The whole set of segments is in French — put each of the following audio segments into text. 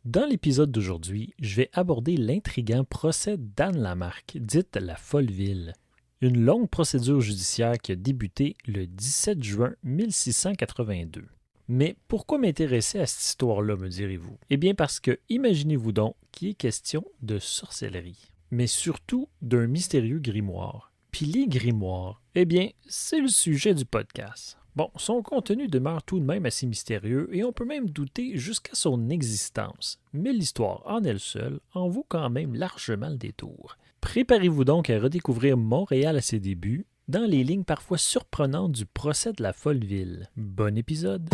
Dans l'épisode d'aujourd'hui, je vais aborder l'intriguant procès d'Anne Lamarque, dite la Folleville. Une longue procédure judiciaire qui a débuté le 17 juin 1682. Mais pourquoi m'intéresser à cette histoire-là, me direz-vous? Eh bien parce que, imaginez-vous donc qu'il est question de sorcellerie, mais surtout d'un mystérieux grimoire. Puis les grimoires, eh bien, c'est le sujet du podcast. Bon, son contenu demeure tout de même assez mystérieux et on peut même douter jusqu'à son existence, mais l'histoire en elle seule en vaut quand même largement le détour. Préparez-vous donc à redécouvrir Montréal à ses débuts, dans les lignes parfois surprenantes du procès de la Folleville. Bon épisode!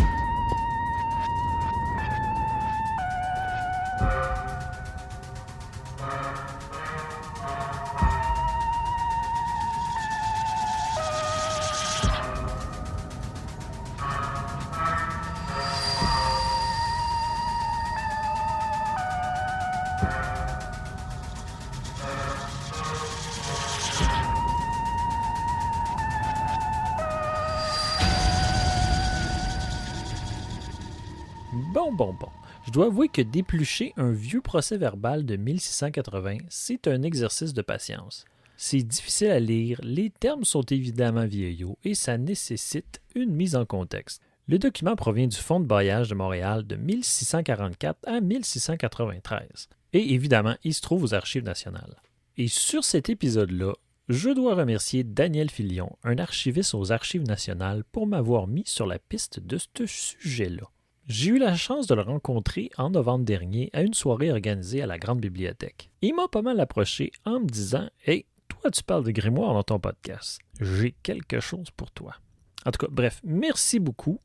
Bon. Je dois avouer que d'éplucher un vieux procès-verbal de 1680, c'est un exercice de patience. C'est difficile à lire, les termes sont évidemment vieillots et ça nécessite une mise en contexte. Le document provient du Fonds de bailliage de Montréal de 1644 à 1693. Et évidemment, il se trouve aux Archives nationales. Et sur cet épisode-là, je dois remercier Daniel Filion, un archiviste aux Archives nationales, pour m'avoir mis sur la piste de ce sujet-là. J'ai eu la chance de le rencontrer en novembre dernier à une soirée organisée à la Grande Bibliothèque. Il m'a pas mal approché en me disant « Hey, toi tu parles de grimoire dans ton podcast. J'ai quelque chose pour toi. » En tout cas, bref, merci beaucoup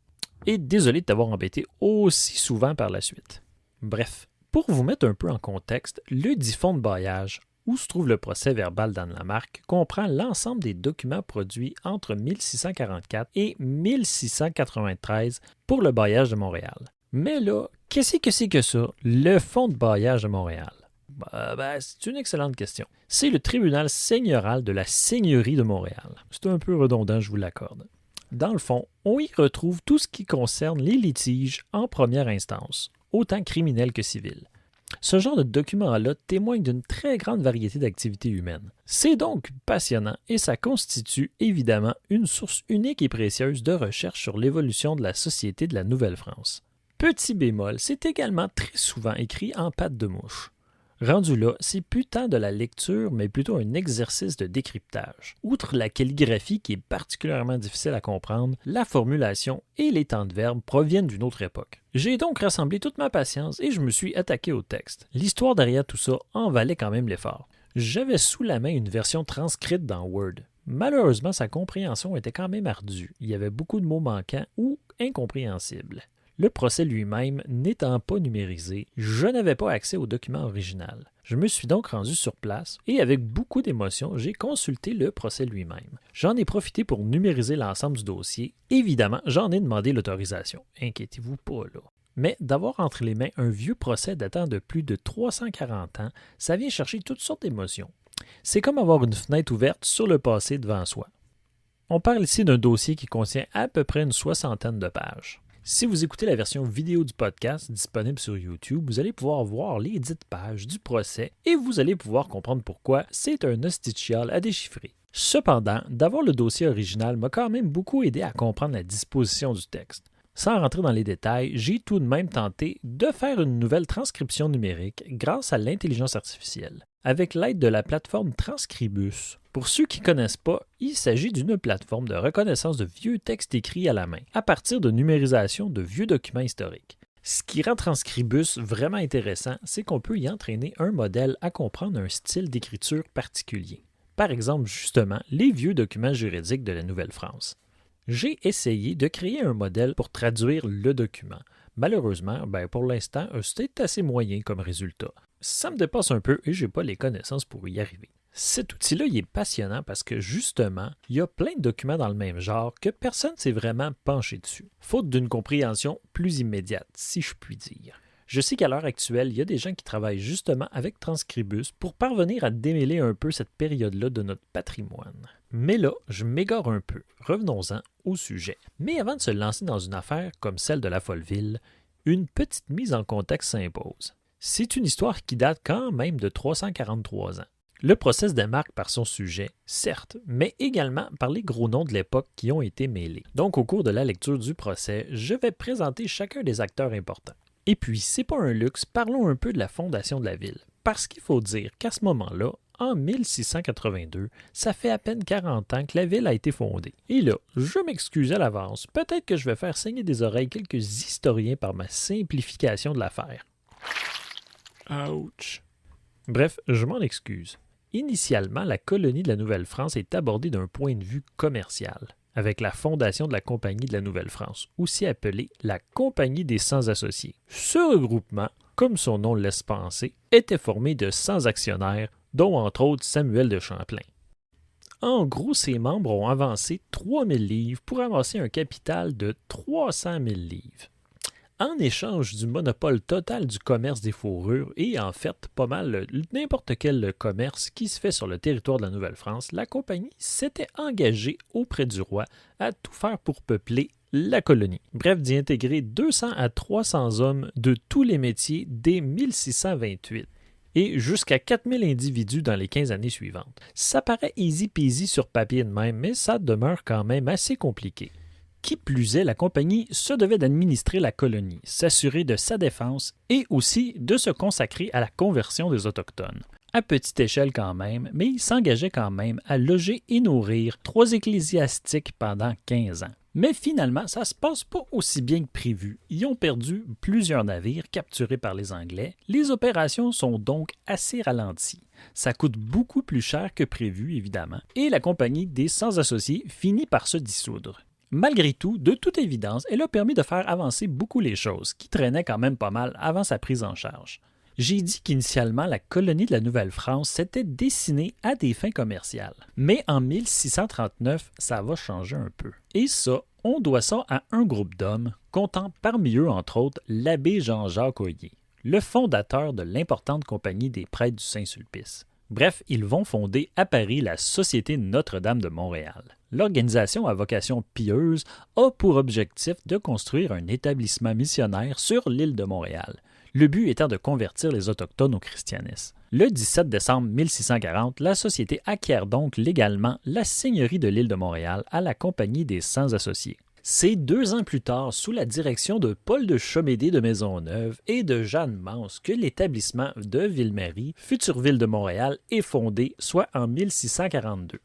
et désolé de t'avoir embêté aussi souvent par la suite. Bref, pour vous mettre un peu en contexte, le dit fonds de bailliage, où se trouve le procès verbal d'Anne Lamarque, comprend l'ensemble des documents produits entre 1644 et 1693 pour le bailliage de Montréal. Mais là, qu'est-ce que c'est que ça, le fonds de bailliage de Montréal? C'est une excellente question. C'est le tribunal seigneurial de la Seigneurie de Montréal. C'est un peu redondant, je vous l'accorde. Dans le fond, on y retrouve tout ce qui concerne les litiges en première instance, autant criminels que civils. Ce genre de document-là témoigne d'une très grande variété d'activités humaines. C'est donc passionnant et ça constitue évidemment une source unique et précieuse de recherche sur l'évolution de la société de la Nouvelle-France. Petit bémol, c'est également très souvent écrit en patte de mouche. Rendu là, c'est plus tant de la lecture, mais plutôt un exercice de décryptage. Outre la calligraphie qui est particulièrement difficile à comprendre, la formulation et les temps de verbe proviennent d'une autre époque. J'ai donc rassemblé toute ma patience et je me suis attaqué au texte. L'histoire derrière tout ça en valait quand même l'effort. J'avais sous la main une version transcrite dans Word. Malheureusement, sa compréhension était quand même ardue. Il y avait beaucoup de mots manquants ou incompréhensibles. Le procès lui-même n'étant pas numérisé, je n'avais pas accès au document original. Je me suis donc rendu sur place et avec beaucoup d'émotion, j'ai consulté le procès lui-même. J'en ai profité pour numériser l'ensemble du dossier. Évidemment, j'en ai demandé l'autorisation. Inquiétez-vous pas là. Mais d'avoir entre les mains un vieux procès datant de plus de 340 ans, ça vient chercher toutes sortes d'émotions. C'est comme avoir une fenêtre ouverte sur le passé devant soi. On parle ici d'un dossier qui contient à peu près une 60aine de pages. Si vous écoutez la version vidéo du podcast disponible sur YouTube, vous allez pouvoir voir les dites pages du procès et vous allez pouvoir comprendre pourquoi c'est un hostichial à déchiffrer. Cependant, d'avoir le dossier original m'a quand même beaucoup aidé à comprendre la disposition du texte. Sans rentrer dans les détails, j'ai tout de même tenté de faire une nouvelle transcription numérique grâce à l'intelligence artificielle, avec l'aide de la plateforme Transcribus. Pour ceux qui ne connaissent pas, il s'agit d'une plateforme de reconnaissance de vieux textes écrits à la main, à partir de numérisation de vieux documents historiques. Ce qui rend Transcribus vraiment intéressant, c'est qu'on peut y entraîner un modèle à comprendre un style d'écriture particulier. Par exemple, justement, les vieux documents juridiques de la Nouvelle-France. J'ai essayé de créer un modèle pour traduire le document. Malheureusement, pour l'instant, c'était assez moyen comme résultat. Ça me dépasse un peu et j'ai pas les connaissances pour y arriver. Cet outil-là, il est passionnant parce que justement, il y a plein de documents dans le même genre que personne ne s'est vraiment penché dessus, faute d'une compréhension plus immédiate, si je puis dire. Je sais qu'à l'heure actuelle, il y a des gens qui travaillent justement avec Transcribus pour parvenir à démêler un peu cette période-là de notre patrimoine. Mais là, je m'égare un peu. Revenons-en au sujet. Mais avant de se lancer dans une affaire comme celle de la Folleville, une petite mise en contexte s'impose. C'est une histoire qui date quand même de 343 ans. Le procès se démarque par son sujet, certes, mais également par les gros noms de l'époque qui ont été mêlés. Donc, au cours de la lecture du procès, je vais présenter chacun des acteurs importants. Et puis, c'est pas un luxe, parlons un peu de la fondation de la ville. Parce qu'il faut dire qu'à ce moment-là, en 1682, ça fait à peine 40 ans que la ville a été fondée. Et là, je m'excuse à l'avance, peut-être que je vais faire saigner des oreilles quelques historiens par ma simplification de l'affaire. Ouch! Bref, je m'en excuse. Initialement, la colonie de la Nouvelle-France est abordée d'un point de vue commercial, avec la fondation de la Compagnie de la Nouvelle-France, aussi appelée la Compagnie des 100 associés. Ce regroupement, comme son nom le laisse penser, était formé de 100 actionnaires, dont entre autres Samuel de Champlain. En gros, ses membres ont avancé 3000 livres pour amasser un capital de 300 000 livres. En échange du monopole total du commerce des fourrures et en fait pas mal n'importe quel commerce qui se fait sur le territoire de la Nouvelle-France, la compagnie s'était engagée auprès du roi à tout faire pour peupler la colonie. Bref, d'y intégrer 200 à 300 hommes de tous les métiers dès 1628 et jusqu'à 4000 individus dans les 15 années suivantes. Ça paraît easy peasy sur papier de même, mais ça demeure quand même assez compliqué. Qui plus est, la compagnie se devait d'administrer la colonie, s'assurer de sa défense et aussi de se consacrer à la conversion des Autochtones. À petite échelle quand même, mais il s'engageait quand même à loger et nourrir 3 ecclésiastiques pendant 15 ans. Mais finalement, ça se passe pas aussi bien que prévu. Ils ont perdu plusieurs navires capturés par les Anglais. Les opérations sont donc assez ralenties. Ça coûte beaucoup plus cher que prévu, évidemment, et la compagnie des 100 associés finit par se dissoudre. Malgré tout, de toute évidence, elle a permis de faire avancer beaucoup les choses, qui traînaient quand même pas mal avant sa prise en charge. J'ai dit qu'initialement, la colonie de la Nouvelle-France s'était destinée à des fins commerciales. Mais en 1639, ça va changer un peu. Et ça, on doit ça à un groupe d'hommes, comptant parmi eux, entre autres, l'abbé Jean-Jacques Oyer, le fondateur de l'importante compagnie des prêtres du Saint-Sulpice. Bref, ils vont fonder à Paris la Société Notre-Dame de Montréal. L'organisation à vocation pieuse a pour objectif de construire un établissement missionnaire sur l'île de Montréal, le but étant de convertir les Autochtones au christianisme. Le 17 décembre 1640, la Société acquiert donc légalement la seigneurie de l'île de Montréal à la Compagnie des 100 associés. C'est 2 ans plus tard, sous la direction de Paul de Chomédé de Maisonneuve et de Jeanne Mance, que l'établissement de Ville-Marie, future ville de Montréal, est fondé, soit en 1642.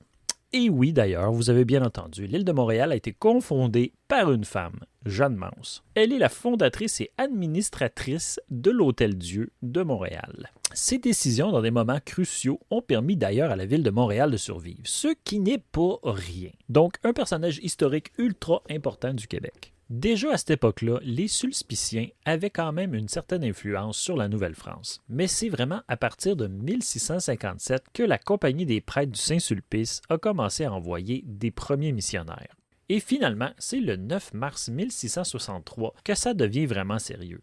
Et oui, d'ailleurs, vous avez bien entendu, l'île de Montréal a été confondée par une femme, Jeanne Mance. Elle est la fondatrice et administratrice de l'Hôtel-Dieu de Montréal. Ces décisions, dans des moments cruciaux, ont permis d'ailleurs à la ville de Montréal de survivre, ce qui n'est pas rien. Donc, un personnage historique ultra important du Québec. Déjà à cette époque-là, les Sulpiciens avaient quand même une certaine influence sur la Nouvelle-France. Mais c'est vraiment à partir de 1657 que la Compagnie des prêtres du Saint-Sulpice a commencé à envoyer des premiers missionnaires. Et finalement, c'est le 9 mars 1663 que ça devient vraiment sérieux.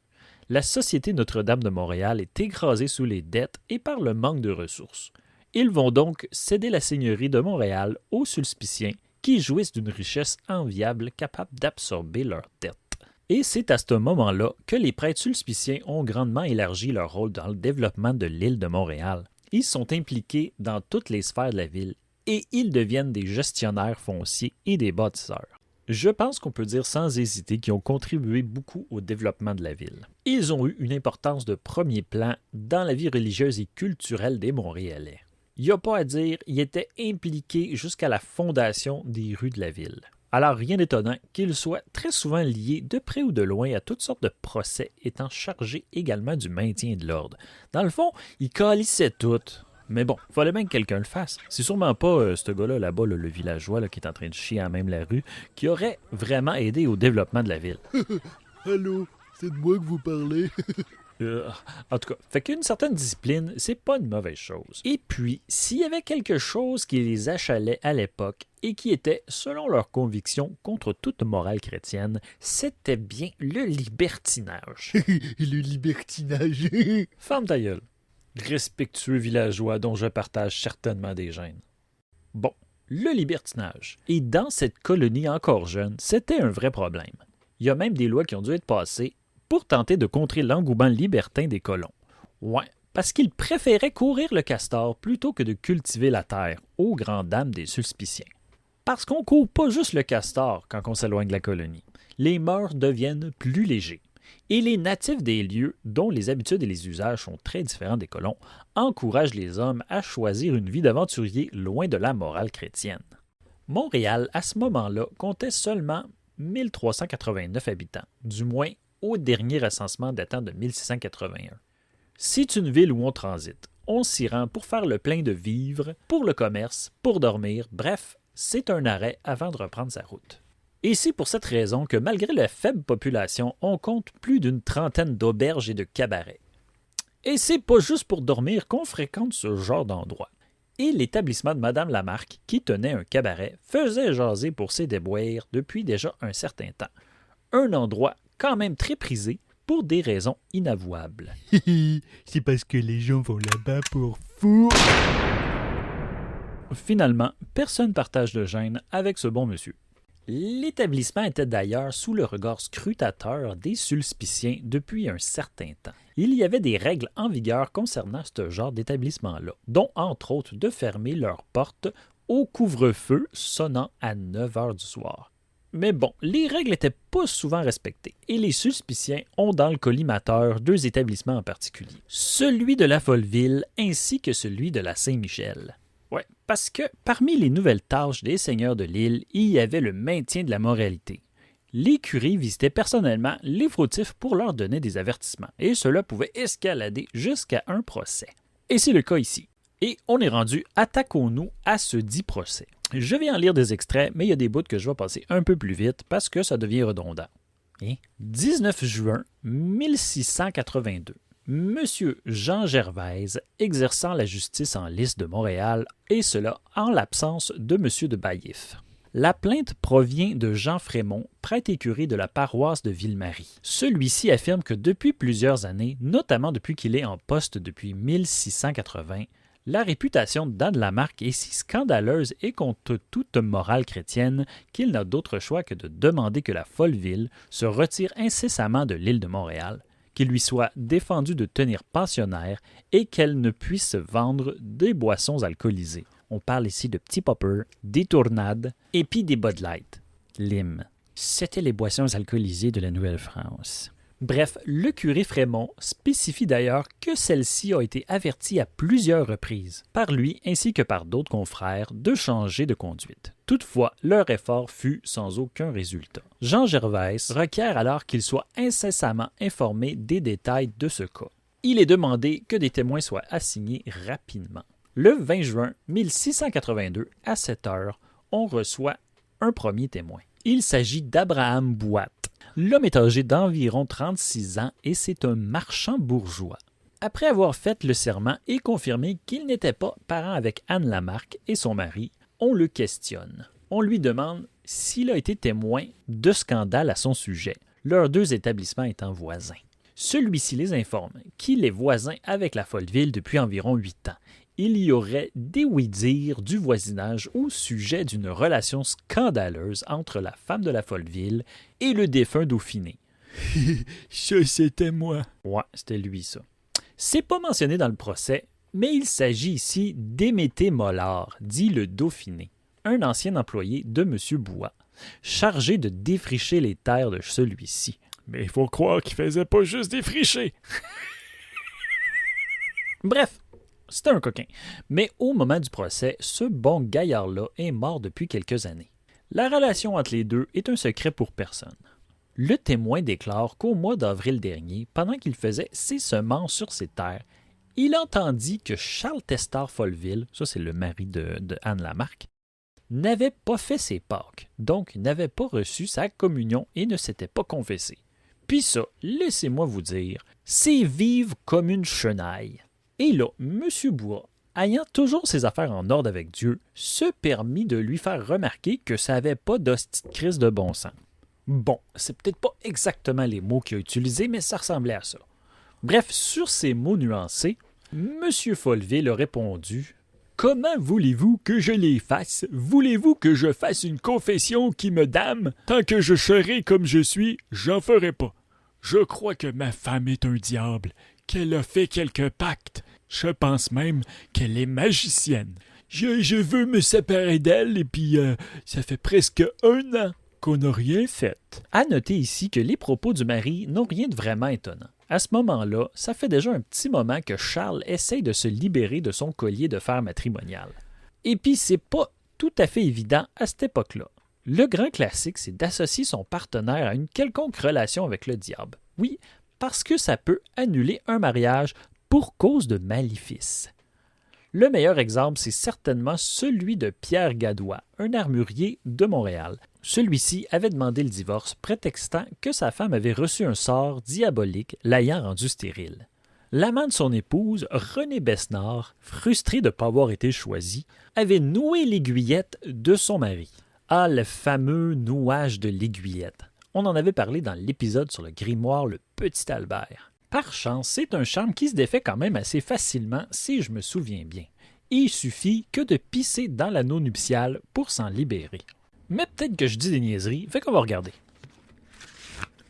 La Société Notre-Dame de Montréal est écrasée sous les dettes et par le manque de ressources. Ils vont donc céder la seigneurie de Montréal aux Sulpiciens qui jouissent d'une richesse enviable capable d'absorber leurs dettes. Et c'est à ce moment-là que les prêtres sulpiciens ont grandement élargi leur rôle dans le développement de l'île de Montréal. Ils sont impliqués dans toutes les sphères de la ville et ils deviennent des gestionnaires fonciers et des bâtisseurs. Je pense qu'on peut dire sans hésiter qu'ils ont contribué beaucoup au développement de la ville. Ils ont eu une importance de premier plan dans la vie religieuse et culturelle des Montréalais. Il n'y a pas à dire, ils étaient impliqués jusqu'à la fondation des rues de la ville. Alors rien d'étonnant qu'ils soient très souvent liés de près ou de loin à toutes sortes de procès étant chargés également du maintien de l'ordre. Dans le fond, ils calissaient tout. Mais bon, il fallait bien que quelqu'un le fasse. C'est sûrement pas ce gars-là là-bas, le villageois qui est en train de chier à même la rue, qui aurait vraiment aidé au développement de la ville. Allô, c'est de moi que vous parlez. En tout cas, fait qu'une certaine discipline, c'est pas une mauvaise chose. Et puis, s'il y avait quelque chose qui les achalait à l'époque et qui était, selon leurs convictions, contre toute morale chrétienne, c'était bien le libertinage. Le libertinage. Ferme ta gueule. Respectueux villageois dont je partage certainement des gènes. Bon, le libertinage. Et dans cette colonie encore jeune, c'était un vrai problème. Il y a même des lois qui ont dû être passées pour tenter de contrer l'engouement libertin des colons. Ouais, parce qu'il préférait courir le castor plutôt que de cultiver la terre, aux grandes dames des Sulpiciens. Parce qu'on court pas juste le castor quand on s'éloigne de la colonie. Les mœurs deviennent plus légers. Et les natifs des lieux, dont les habitudes et les usages sont très différents des colons, encouragent les hommes à choisir une vie d'aventurier loin de la morale chrétienne. Montréal, à ce moment-là, comptait seulement 1389 habitants, du moins au dernier recensement datant de 1681. C'est une ville où on transite. On s'y rend pour faire le plein de vivres, pour le commerce, pour dormir, bref, c'est un arrêt avant de reprendre sa route. Et c'est pour cette raison que malgré la faible population, on compte plus d'une trentaine d'auberges et de cabarets. Et c'est pas juste pour dormir qu'on fréquente ce genre d'endroit. Et l'établissement de Madame Lamarque, qui tenait un cabaret, faisait jaser pour ses déboires depuis déjà un certain temps. Un endroit quand même très prisé pour des raisons inavouables. C'est parce que les gens vont là-bas pour fou. Finalement, personne partage de gêne avec ce bon monsieur. L'établissement était d'ailleurs sous le regard scrutateur des Sulpiciens depuis un certain temps. Il y avait des règles en vigueur concernant ce genre d'établissement-là, dont entre autres de fermer leurs portes au couvre-feu sonnant à 9 heures du soir. Mais bon, les règles n'étaient pas souvent respectées, et les Sulpiciens ont dans le collimateur deux établissements en particulier, celui de la Folleville ainsi que celui de la Saint-Michel. Ouais, parce que parmi les nouvelles tâches des seigneurs de l'île, il y avait le maintien de la moralité. Les curés visitaient personnellement les fautifs pour leur donner des avertissements, et cela pouvait escalader jusqu'à un procès. Et c'est le cas ici. Et on est rendu, attaquons-nous à ce dit procès. Je vais en lire des extraits, mais il y a des bouts que je vais passer un peu plus vite parce que ça devient redondant. 19 juin 1682. Monsieur Jean Gervaise exerçant la justice en liste de Montréal, et cela en l'absence de Monsieur de Baillif. La plainte provient de Jean Frémont, prêtre écurie de la paroisse de Ville-Marie. Celui-ci affirme que depuis plusieurs années, notamment depuis qu'il est en poste depuis 1680, la réputation d'Anne Lamarque est si scandaleuse et contre toute morale chrétienne qu'il n'a d'autre choix que de demander que la Folleville se retire incessamment de l'île de Montréal, qu'il lui soit défendu de tenir pensionnaire et qu'elle ne puisse vendre des boissons alcoolisées. On parle ici de petits poppers, des tournades et puis des Bud Light. Lime. C'était les boissons alcoolisées de la Nouvelle-France. Bref, le curé Frémont spécifie d'ailleurs que celle-ci a été avertie à plusieurs reprises, par lui ainsi que par d'autres confrères, de changer de conduite. Toutefois, leur effort fut sans aucun résultat. Jean Gervaise requiert alors qu'il soit incessamment informé des détails de ce cas. Il est demandé que des témoins soient assignés rapidement. Le 20 juin 1682, à 7 heures, on reçoit un premier témoin. Il s'agit d'Abraham Bouat. L'homme est âgé d'environ 36 ans et c'est un marchand bourgeois. Après avoir fait le serment et confirmé qu'il n'était pas parent avec Anne Lamarque et son mari, on le questionne. On lui demande s'il a été témoin de scandales à son sujet, leurs deux établissements étant voisins. Celui-ci les informe qu'il est voisin avec la Folleville depuis environ 8 ans. Il y aurait des oui-dire du voisinage au sujet d'une relation scandaleuse entre la femme de la Folleville et le défunt Dauphiné. Ça, c'était moi. Ouais, c'était lui, ça. C'est pas mentionné dans le procès, mais il s'agit ici d'Émété Mollard, dit le Dauphiné, un ancien employé de M. Bouat, chargé de défricher les terres de celui-ci. Mais il faut croire qu'il faisait pas juste défricher. Bref, c'était un coquin. Mais au moment du procès, ce bon gaillard-là est mort depuis quelques années. La relation entre les deux est un secret pour personne. Le témoin déclare qu'au mois d'avril dernier, pendant qu'il faisait ses semences sur ses terres, il entendit que Charles Testard Folleville, ça c'est le mari de Anne Lamarque, n'avait pas fait ses Pâques, donc n'avait pas reçu sa communion et ne s'était pas confessé. Puis ça, laissez-moi vous dire, c'est vivre comme une chenaille. Et là, M. Bouat, ayant toujours ses affaires en ordre avec Dieu, se permit de lui faire remarquer que ça n'avait pas d'hostie de crise de bon sens. Bon, c'est peut-être pas exactement les mots qu'il a utilisés, mais ça ressemblait à ça. Bref, sur ces mots nuancés, M. Folleville a répondu « Comment voulez-vous que je les fasse? Voulez-vous que je fasse une confession qui me damne? Tant que je serai comme je suis, j'en ferai pas. Je crois que ma femme est un diable, qu'elle a fait quelques pactes. Je pense même qu'elle est magicienne. Je veux me séparer d'elle et puis ça fait presque 1 an qu'on n'a rien fait. À noter ici que les propos du mari n'ont rien de vraiment étonnant. À ce moment-là, ça fait déjà un petit moment que Charles essaye de se libérer de son collier de fer matrimonial. Et puis, c'est pas tout à fait évident à cette époque-là. Le grand classique, c'est d'associer son partenaire à une quelconque relation avec le diable. Oui, parce que ça peut annuler un mariage pour cause de maléfice. Le meilleur exemple, c'est certainement celui de Pierre Gadois, un armurier de Montréal. Celui-ci avait demandé le divorce, prétextant que sa femme avait reçu un sort diabolique l'ayant rendu stérile. L'amant de son épouse, René Besnard, frustré de ne pas avoir été choisi, avait noué l'aiguillette de son mari. Ah, le fameux nouage de l'aiguillette. On en avait parlé dans l'épisode sur le grimoire Le Petit Albert. Par chance, c'est un charme qui se défait quand même assez facilement, si je me souviens bien. Il suffit que de pisser dans l'anneau nuptial pour s'en libérer. Mais peut-être que je dis des niaiseries, fait qu'on va regarder.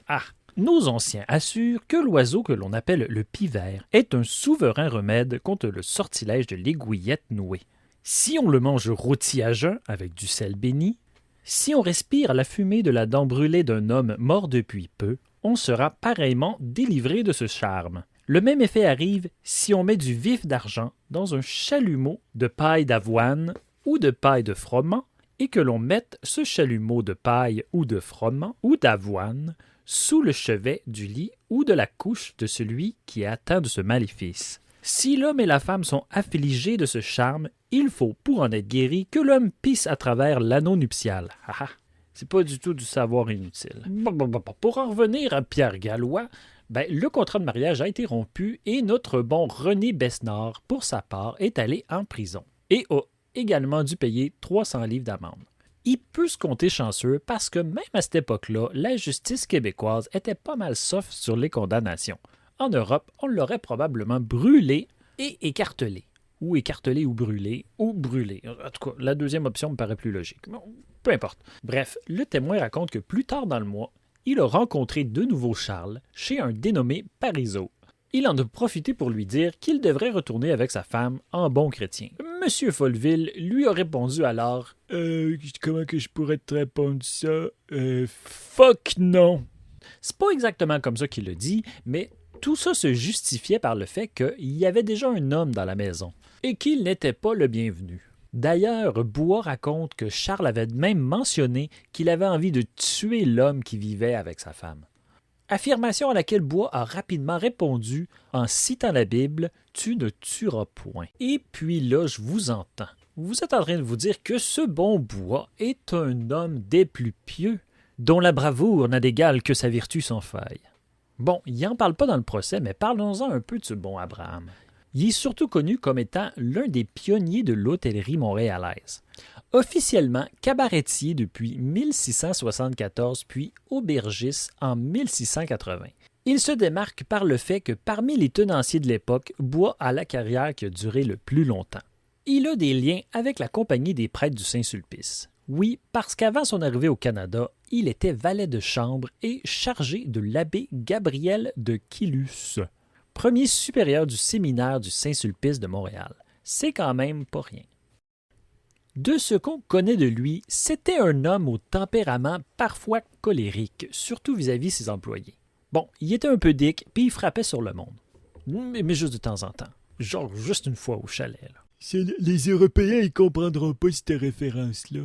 Ah! Nos anciens assurent que l'oiseau que l'on appelle le pivert est un souverain remède contre le sortilège de l'aiguillette nouée. Si on le mange rôti à jeun avec du sel béni, si on respire la fumée de la dent brûlée d'un homme mort depuis peu, on sera pareillement délivré de ce charme. Le même effet arrive si on met du vif d'argent dans un chalumeau de paille d'avoine ou de paille de froment et que l'on mette ce chalumeau de paille ou de froment ou d'avoine sous le chevet du lit ou de la couche de celui qui est atteint de ce maléfice. Si l'homme et la femme sont affligés de ce charme, il faut, pour en être guéri, que l'homme pisse à travers l'anneau nuptial. Ah ah, c'est pas du tout du savoir inutile. Pour en revenir à Pierre Gadois, le contrat de mariage a été rompu et notre bon René Besnard, pour sa part, est allé en prison et a également dû payer 300 livres d'amende. Il peut se compter chanceux parce que même à cette époque-là, la justice québécoise était pas mal soft sur les condamnations. En Europe, on l'aurait probablement brûlé et écartelé. Ou écartelé ou brûlé, ou brûlé. En tout cas, la deuxième option me paraît plus logique. Bon, peu importe. Bref, le témoin raconte que plus tard dans le mois, il a rencontré de nouveau Charles chez un dénommé Parizeau. Il en a profité pour lui dire qu'il devrait retourner avec sa femme en bon chrétien. Monsieur Folleville lui a répondu alors « Comment que je pourrais te répondre ça? Fuck non! » C'est pas exactement comme ça qu'il le dit, mais tout ça se justifiait par le fait qu'il y avait déjà un homme dans la maison et qu'il n'était pas le bienvenu. D'ailleurs, Bois raconte que Charles avait même mentionné qu'il avait envie de tuer l'homme qui vivait avec sa femme. Affirmation à laquelle Bois a rapidement répondu en citant la Bible « Tu ne tueras point ». Et puis là, je vous entends. Vous êtes en train de vous dire que ce bon Bois est un homme des plus pieux, dont la bravoure n'a d'égal que sa vertu sans faille. Bon, il n'en parle pas dans le procès, mais parlons-en un peu de ce bon Abraham. Il est surtout connu comme étant l'un des pionniers de l'hôtellerie montréalaise. Officiellement cabaretier depuis 1674 puis aubergiste en 1680. Il se démarque par le fait que parmi les tenanciers de l'époque, Bois a la carrière qui a duré le plus longtemps. Il a des liens avec la Compagnie des prêtres du Saint-Sulpice. Oui, parce qu'avant son arrivée au Canada, il était valet de chambre et chargé de l'abbé Gabriel de Quilus, premier supérieur du séminaire du Saint-Sulpice de Montréal. C'est quand même pas rien. De ce qu'on connaît de lui, c'était un homme au tempérament parfois colérique, surtout vis-à-vis ses employés. Bon, il était un peu dick, puis il frappait sur le monde. Mais juste de temps en temps. Genre juste une fois au chalet. Là. Les Européens, ils comprendront pas cette référence-là.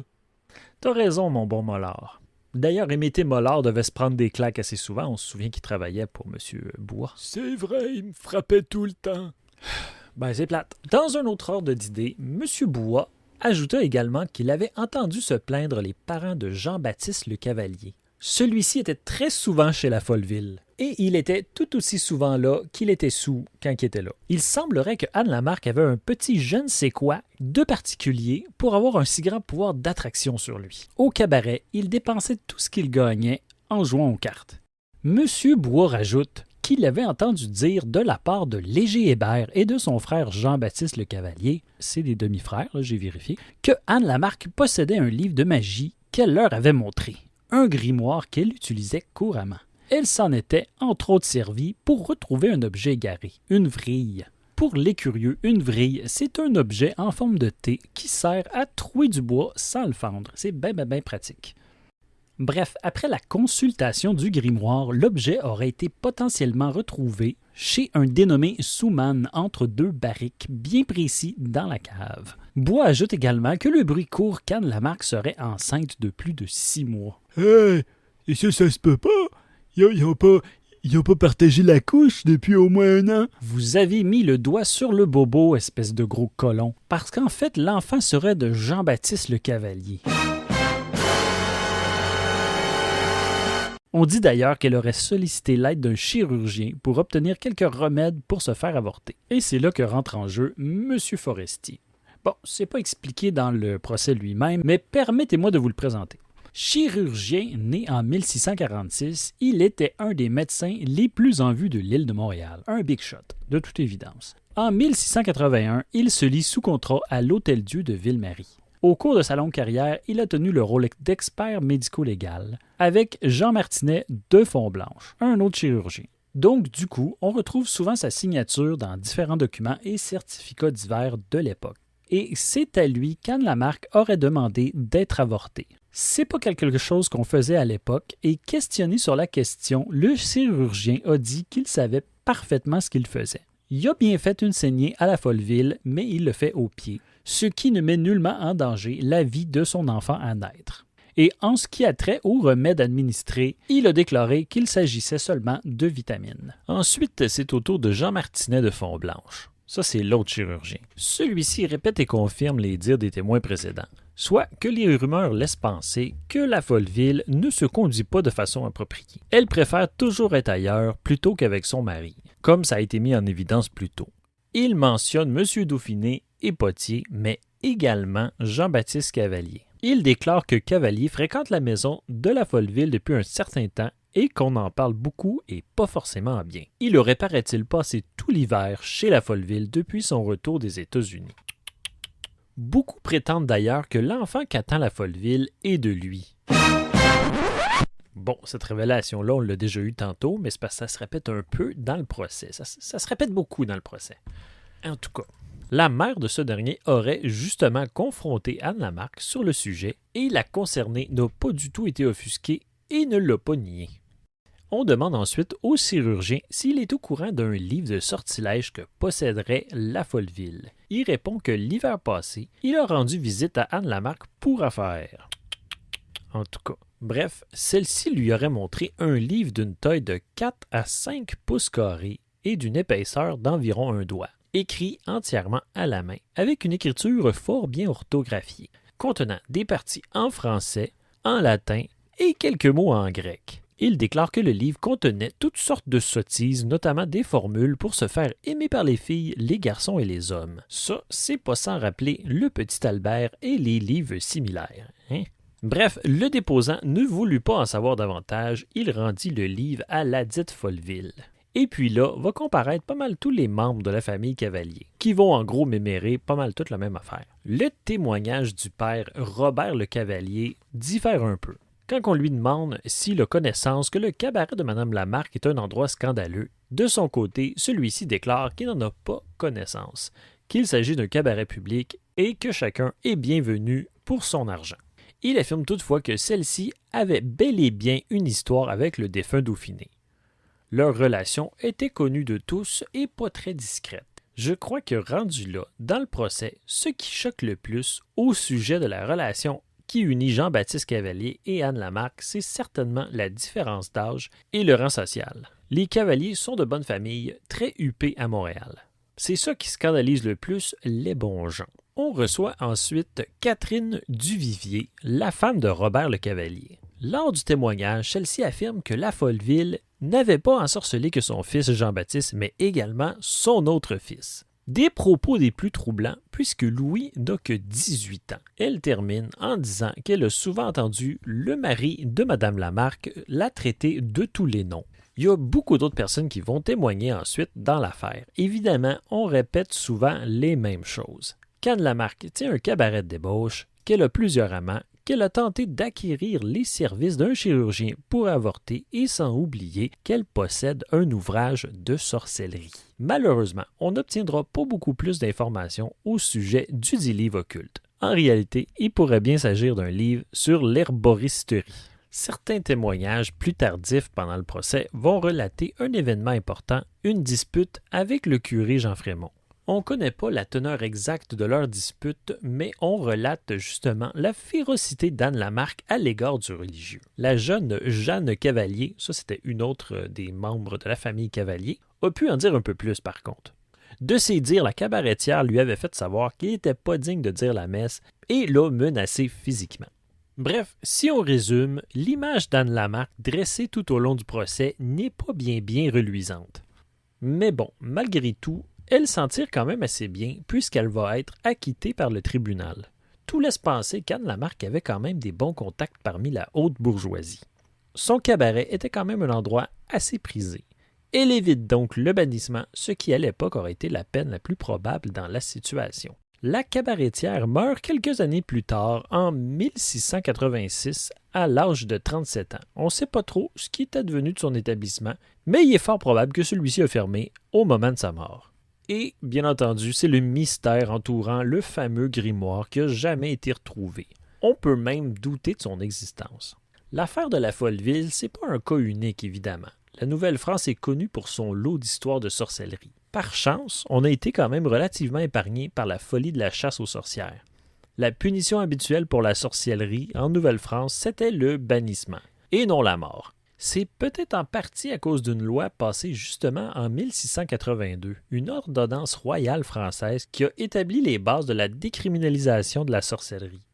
T'as raison, mon bon Mollard. D'ailleurs, Émété Mollard devait se prendre des claques assez souvent. On se souvient qu'il travaillait pour M. Bois. C'est vrai, il me frappait tout le temps. C'est plate. Dans un autre ordre d'idée, M. Bois ajouta également qu'il avait entendu se plaindre les parents de Jean-Baptiste Le Cavalier. Celui-ci était très souvent chez la Folleville, et il était tout aussi souvent là qu'il était sous quand il était là. Il semblerait que Anne Lamarque avait un petit je ne sais quoi de particulier pour avoir un si grand pouvoir d'attraction sur lui. Au cabaret, il dépensait tout ce qu'il gagnait en jouant aux cartes. Monsieur Bois rajoute qu'il avait entendu dire de la part de Léger Hébert et de son frère Jean-Baptiste Le Cavalier, c'est des demi-frères, là, j'ai vérifié, que Anne Lamarque possédait un livre de magie qu'elle leur avait montré, un grimoire qu'elle utilisait couramment. Elle s'en était entre autres servie pour retrouver un objet égaré, une vrille. Pour les curieux, une vrille, c'est un objet en forme de T qui sert à trouer du bois sans le fendre. C'est bien pratique. Bref, après la consultation du grimoire, l'objet aurait été potentiellement retrouvé chez un dénommé Souman entre deux barriques bien précis dans la cave. Bois ajoute également que le bruit court qu'Anne Lamarque serait enceinte de plus de 6 mois. Hey! Et ça se peut pas? Ils ont pas partagé la couche depuis au moins 1 an? Vous avez mis le doigt sur le bobo, espèce de gros colon, parce qu'en fait, l'enfant serait de Jean-Baptiste le Cavalier. On dit d'ailleurs qu'elle aurait sollicité l'aide d'un chirurgien pour obtenir quelques remèdes pour se faire avorter. Et c'est là que rentre en jeu M. Forestier. Bon, c'est pas expliqué dans le procès lui-même, mais permettez-moi de vous le présenter. Chirurgien né en 1646, il était un des médecins les plus en vue de l'île de Montréal. Un big shot, de toute évidence. En 1681, il se lie sous contrat à l'Hôtel-Dieu de Ville-Marie. Au cours de sa longue carrière, il a tenu le rôle d'expert médico-légal avec Jean Martinet de Fontblanche, un autre chirurgien. Donc, du coup, on retrouve souvent sa signature dans différents documents et certificats divers de l'époque. Et c'est à lui qu'Anne Lamarque aurait demandé d'être avortée. C'est pas quelque chose qu'on faisait à l'époque et questionné sur la question, le chirurgien a dit qu'il savait parfaitement ce qu'il faisait. Il a bien fait une saignée à la Folleville, mais il le fait au pied, ce qui ne met nullement en danger la vie de son enfant à naître. Et en ce qui a trait au remède administré, il a déclaré qu'il s'agissait seulement de vitamines. Ensuite, c'est au tour de Jean Martinet de Fontblanche. Ça, c'est l'autre chirurgien. Celui-ci répète et confirme les dires des témoins précédents. Soit que les rumeurs laissent penser que la Folleville ne se conduit pas de façon appropriée. Elle préfère toujours être ailleurs plutôt qu'avec son mari, comme ça a été mis en évidence plus tôt. Il mentionne M. Dauphiné et Potier, mais également Jean-Baptiste Cavalier. Il déclare que Cavalier fréquente la maison de la Folleville depuis un certain temps et qu'on en parle beaucoup et pas forcément bien. Il aurait, paraît-il, passé tout l'hiver chez la Folleville depuis son retour des États-Unis. Beaucoup prétendent d'ailleurs que l'enfant qu'attend la Folleville est de lui. Bon, cette révélation-là, on l'a déjà eue tantôt, mais c'est parce que ça se répète un peu dans le procès. Ça se répète beaucoup dans le procès. En tout cas, la mère de ce dernier aurait justement confronté Anne Lamarque sur le sujet et la concernée n'a pas du tout été offusquée et ne l'a pas nié. On demande ensuite au chirurgien s'il est au courant d'un livre de sortilèges que posséderait la Folleville. Il répond que l'hiver passé, il a rendu visite à Anne Lamarque pour affaire. En tout cas, bref, celle-ci lui aurait montré un livre d'une taille de 4 à 5 pouces carrés et d'une épaisseur d'environ 1 doigt, écrit entièrement à la main, avec une écriture fort bien orthographiée, contenant des parties en français, en latin et quelques mots en grec. Il déclare que le livre contenait toutes sortes de sottises, notamment des formules pour se faire aimer par les filles, les garçons et les hommes. Ça, c'est pas sans rappeler le petit Albert et les livres similaires. Hein? Bref, le déposant ne voulut pas en savoir davantage, il rendit le livre à ladite Folleville. Et puis là, va comparaître pas mal tous les membres de la famille Cavalier, qui vont en gros mémérer pas mal toute la même affaire. Le témoignage du père Robert le Cavalier diffère un peu. Quand on lui demande s'il a connaissance que le cabaret de Mme Lamarque est un endroit scandaleux, de son côté, celui-ci déclare qu'il n'en a pas connaissance, qu'il s'agit d'un cabaret public et que chacun est bienvenu pour son argent. Il affirme toutefois que celle-ci avait bel et bien une histoire avec le défunt Dauphiné. Leur relation était connue de tous et pas très discrète. Je crois que rendu là, dans le procès, ce qui choque le plus au sujet de la relation qui unit Jean-Baptiste Cavalier et Anne Lamarque, c'est certainement la différence d'âge et le rang social. Les Cavaliers sont de bonne famille, très huppés à Montréal. C'est ça qui scandalise le plus les bons gens. On reçoit ensuite Catherine Duvivier, la femme de Robert le Cavalier. Lors du témoignage, celle-ci affirme que la Folleville n'avait pas ensorcelé que son fils Jean-Baptiste, mais également son autre fils. Des propos des plus troublants, puisque Louis n'a que 18 ans. Elle termine en disant qu'elle a souvent entendu le mari de Mme Lamarque la traiter de tous les noms. Il y a beaucoup d'autres personnes qui vont témoigner ensuite dans l'affaire. Évidemment, on répète souvent les mêmes choses. Qu'Anne Lamarque tient un cabaret de débauche, qu'elle a plusieurs amants, qu'elle a tenté d'acquérir les services d'un chirurgien pour avorter et sans oublier qu'elle possède un ouvrage de sorcellerie. Malheureusement, on n'obtiendra pas beaucoup plus d'informations au sujet du dit livre occulte. En réalité, il pourrait bien s'agir d'un livre sur l'herboristerie. Certains témoignages plus tardifs pendant le procès vont relater un événement important, une dispute avec le curé Jean Frémont. On ne connaît pas la teneur exacte de leur dispute, mais on relate justement la férocité d'Anne Lamarque à l'égard du religieux. La jeune Jeanne Cavalier, ça c'était une autre des membres de la famille Cavalier, a pu en dire un peu plus par contre. De ses dires, la cabaretière lui avait fait savoir qu'il n'était pas digne de dire la messe et l'a menacé physiquement. Bref, si on résume, l'image d'Anne Lamarque dressée tout au long du procès n'est pas bien reluisante. Mais bon, malgré tout, elle s'en tire quand même assez bien puisqu'elle va être acquittée par le tribunal. Tout laisse penser qu'Anne Lamarque avait quand même des bons contacts parmi la haute bourgeoisie. Son cabaret était quand même un endroit assez prisé. Elle évite donc le bannissement, ce qui à l'époque aurait été la peine la plus probable dans la situation. La cabaretière meurt quelques années plus tard, en 1686, à l'âge de 37 ans. On ne sait pas trop ce qui est advenu de son établissement, mais il est fort probable que celui-ci a fermé au moment de sa mort. Et, bien entendu, c'est le mystère entourant le fameux grimoire qui n'a jamais été retrouvé. On peut même douter de son existence. L'affaire de la Folleville, c'est pas un cas unique, évidemment. La Nouvelle-France est connue pour son lot d'histoires de sorcellerie. Par chance, on a été quand même relativement épargné par la folie de la chasse aux sorcières. La punition habituelle pour la sorcellerie en Nouvelle-France, c'était le bannissement, et non la mort. C'est peut-être en partie à cause d'une loi passée justement en 1682, une ordonnance royale française qui a établi les bases de la décriminalisation de la sorcellerie.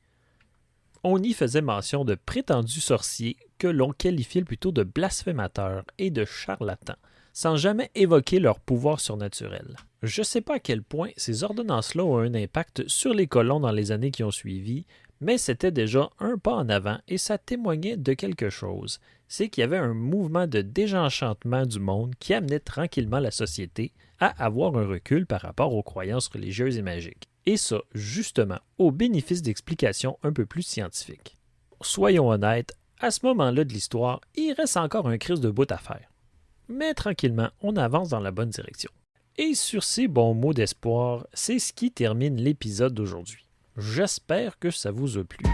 On y faisait mention de prétendus sorciers que l'on qualifiait plutôt de blasphémateurs et de charlatans, sans jamais évoquer leur pouvoir surnaturel. Je ne sais pas à quel point ces ordonnances-là ont un impact sur les colons dans les années qui ont suivi, mais c'était déjà un pas en avant et ça témoignait de quelque chose. C'est qu'il y avait un mouvement de désenchantement du monde qui amenait tranquillement la société à avoir un recul par rapport aux croyances religieuses et magiques. Et ça, justement, au bénéfice d'explications un peu plus scientifiques. Soyons honnêtes, à ce moment-là de l'histoire, il reste encore un crise de bout à faire. Mais tranquillement, on avance dans la bonne direction. Et sur ces bons mots d'espoir, c'est ce qui termine l'épisode d'aujourd'hui. J'espère que ça vous a plu.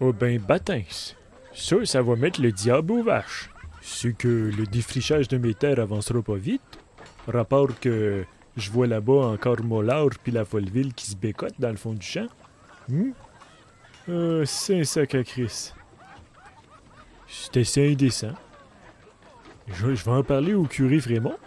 Oh ben, batins. Ça va mettre le diable aux vaches. C'est que le défrichage de mes terres avancera pas vite. Rapport que je vois là-bas encore Mollard puis la Folleville qui se bécotent dans le fond du champ. C'est un sac à Chris. C'est assez indécent. Je vais en parler au curé Frémont.